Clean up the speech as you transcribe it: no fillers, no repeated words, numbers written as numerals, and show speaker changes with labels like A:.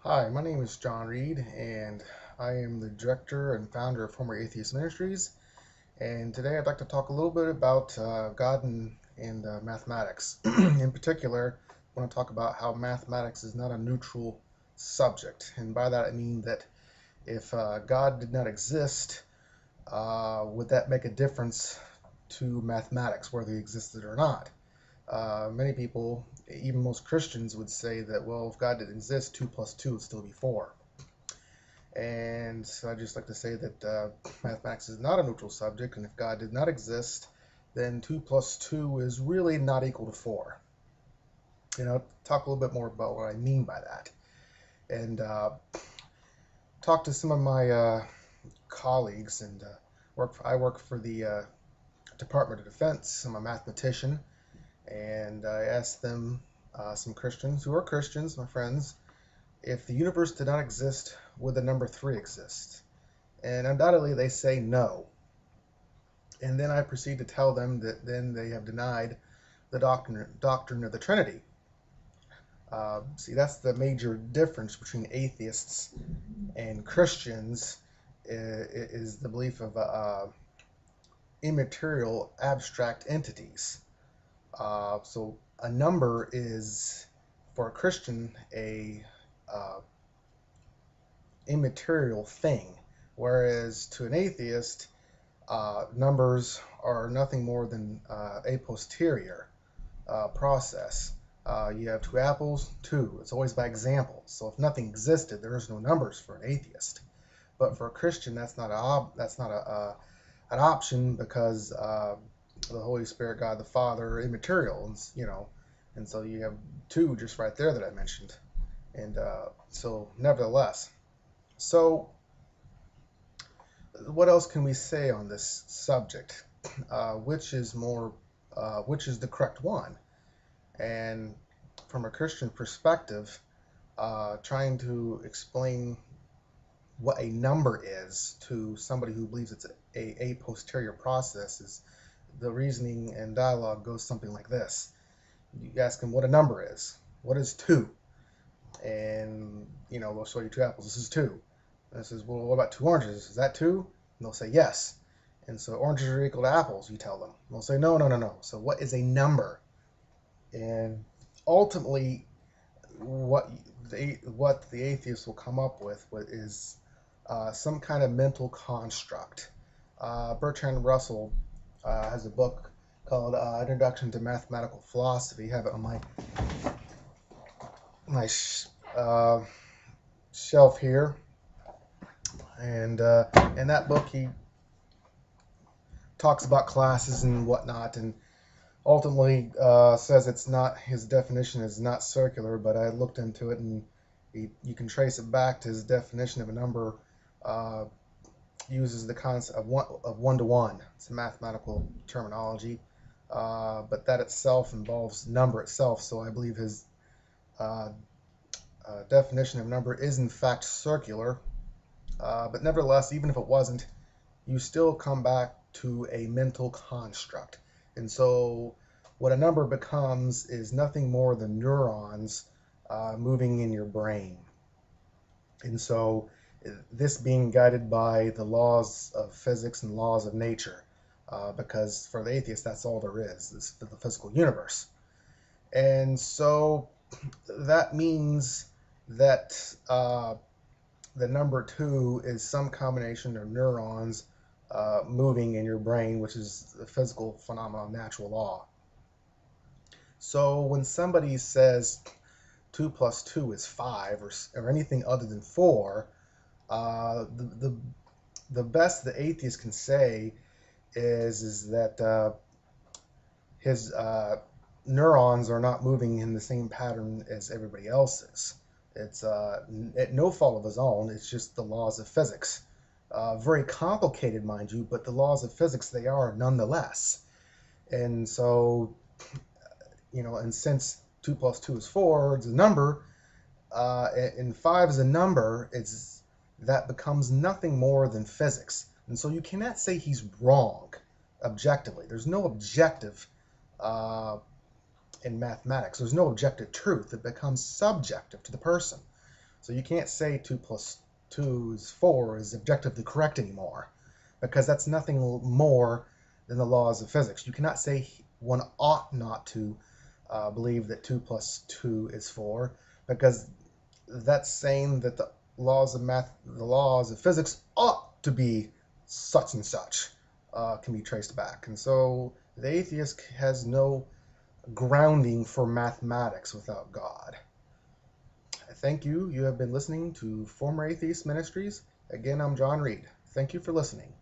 A: Hi, my name is John Reed, and I am the director and founder of Former Atheist Ministries. And today I'd like to talk a little bit about God and mathematics. In particular, I want to talk about how mathematics is not a neutral subject. And by that I mean that if God did not exist, would that make a difference to mathematics, whether he existed or not? Many people, even most Christians, would say that, well, if God didn't exist, 2 plus 2 would still be 4. And so I'd just like to say that mathematics is not a neutral subject, and if God did not exist, then 2 plus 2 is really not equal to 4. Talk a little bit more about what I mean by that. And talk to some of my colleagues, and I work for the Department of Defense. I'm a mathematician, and I asked them, some Christians who are Christians, my friends, if the universe did not exist, would the number 3 exist? And undoubtedly they say no. And then I proceed to tell them that then they have denied the doctrine of the Trinity. See, that's the major difference between atheists and Christians, is the belief of immaterial abstract entities. So a number is, for a Christian, a immaterial thing, whereas to an atheist, numbers are nothing more than a posterior process. You have two apples, two. It's always by example. So if nothing existed, there is no numbers for an atheist. But for a Christian, that's not an option, because the Holy Spirit, God the Father, are immaterial, and so you have two just right there that I mentioned. And so, nevertheless, so what else can we say on this subject? Which is the correct one? And from a Christian perspective, trying to explain what a number is to somebody who believes it's a posterior process, is the reasoning and dialogue goes something like this. You ask them what a number is. What is 2? And, they'll show you two apples. This is 2. And it says, well, what about 2 oranges? Is that 2? And they'll say yes. And so oranges are equal to apples, you tell them. And they'll say, no, no, no, no. So what is a number? And ultimately, what the atheists will come up with is some kind of mental construct. Bertrand Russell has a book called Introduction to Mathematical Philosophy. I have it on my shelf here. And in that book, he talks about classes and whatnot, and ultimately says his definition is not circular, but I looked into it, and you can trace it back to his definition of a number. Uses the concept of one-to-one. It's a mathematical terminology, but that itself involves number itself. So I believe his definition of number is in fact circular. But nevertheless, even if it wasn't, you still come back to a mental construct. And so what a number becomes is nothing more than neurons moving in your brain. And so this being guided by the laws of physics and laws of nature, because for the atheist, that's all there is the physical universe. And so that means that the number 2 is some combination of neurons moving in your brain, which is a physical phenomenon, natural law. So when somebody says 2 plus 2 is 5, or anything other than 4, the best the atheist can say is that his neurons are not moving in the same pattern as everybody else's. It's at no fault of his own. It's just the laws of physics. Very complicated, mind you, but the laws of physics, they are nonetheless. And so, and since 2 plus 2 is 4, it's a number, and 5 is a number, that becomes nothing more than physics. And so you cannot say he's wrong objectively. There's no objective in mathematics. There's no objective truth. It becomes subjective to the person. So you can't say 2 plus 2 is 4 is objectively correct anymore, because that's nothing more than the laws of physics. You cannot say one ought not to believe that 2 plus 2 is 4, because that's saying that the laws of physics ought to be such and such, can be traced back. And so the atheist has no grounding for mathematics without God. Thank you. You have been listening to Former Atheist Ministries. Again, I'm John Reed. Thank you for listening.